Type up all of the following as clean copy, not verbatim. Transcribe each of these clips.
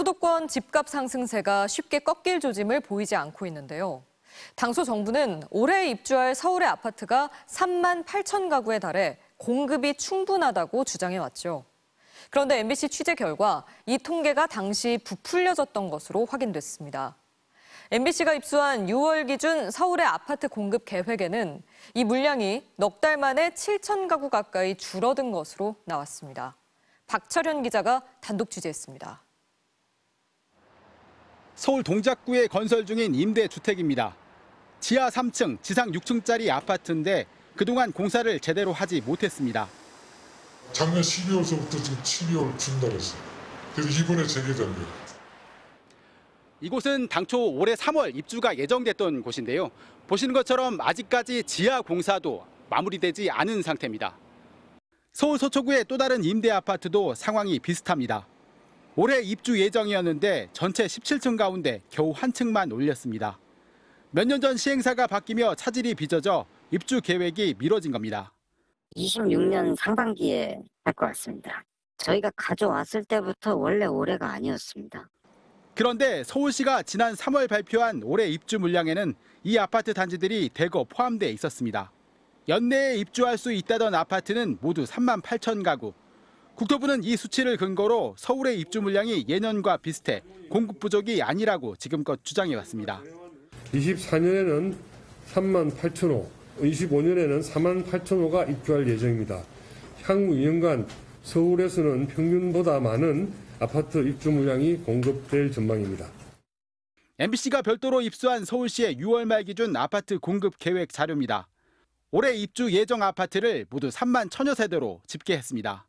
수도권 집값 상승세가 쉽게 꺾일 조짐을 보이지 않고 있는데요. 당초 정부는 올해 입주할 서울의 아파트가 3만 8천 가구에 달해 공급이 충분하다고 주장해왔죠. 그런데 MBC 취재 결과 이 통계가 당시 부풀려졌던 것으로 확인됐습니다. MBC가 입수한 6월 기준 서울의 아파트 공급 계획에는 이 물량이 넉 달 만에 7천 가구 가까이 줄어든 것으로 나왔습니다. 박철현 기자가 단독 취재했습니다. 서울 동작구에 건설 중인 임대주택입니다. 지하 3층, 지상 6층짜리 아파트인데 그동안 공사를 제대로 하지 못했습니다. 작년 12월서부터 지금 12월 중단했어요. 그래서 이번에 재개된 거예요. 이곳은 당초 올해 3월 입주가 예정됐던 곳인데요. 보시는 것처럼 아직까지 지하 공사도 마무리되지 않은 상태입니다. 서울 서초구의 또 다른 임대 아파트도 상황이 비슷합니다. 올해 입주 예정이었는데 전체 17층 가운데 겨우 한 층만 올렸습니다. 몇 년 전 시행사가 바뀌며 차질이 빚어져 입주 계획이 미뤄진 겁니다. 26년 상반기에 할 것 같습니다. 저희가 가져왔을 때부터 원래 올해가 아니었습니다. 그런데 서울시가 지난 3월 발표한 올해 입주 물량에는 이 아파트 단지들이 대거 포함돼 있었습니다. 연내에 입주할 수 있다던 아파트는 모두 3만 8천 가구. 국토부는 이 수치를 근거로 서울의 입주 물량이 예년과 비슷해 공급 부족이 아니라고 지금껏 주장해왔습니다. 24년에는 3만 8천 호, 25년에는 4만 8천 호가 입주할 예정입니다. 향후 2년간 서울에서는 평균보다 많은 아파트 입주 물량이 공급될 전망입니다. MBC가 별도로 입수한 서울시의 6월 말 기준 아파트 공급 계획 자료입니다. 올해 입주 예정 아파트를 모두 3만 1천여 세대로 집계했습니다.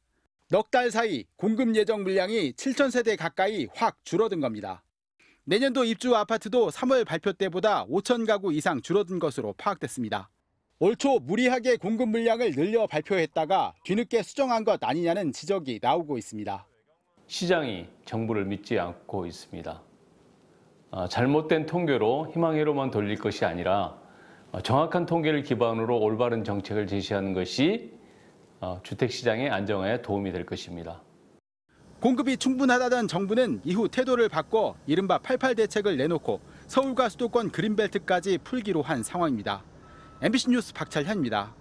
넉 달 사이 공급 예정 물량이 7천 세대 가까이 확 줄어든 겁니다. 내년도 입주 아파트도 3월 발표 때보다 5천 가구 이상 줄어든 것으로 파악됐습니다. 올 초 무리하게 공급 물량을 늘려 발표했다가 뒤늦게 수정한 것 아니냐는 지적이 나오고 있습니다. 시장이 정부를 믿지 않고 있습니다. 잘못된 통계로 희망회로만 돌릴 것이 아니라 정확한 통계를 기반으로 올바른 정책을 제시하는 것이 주택시장의 안정화에 도움이 될 것입니다. 공급이 충분하다던 정부는 이후 태도를 바꿔 이른바 88 대책을 내놓고 서울과 수도권 그린벨트까지 풀기로 한 상황입니다. MBC 뉴스 박철현입니다.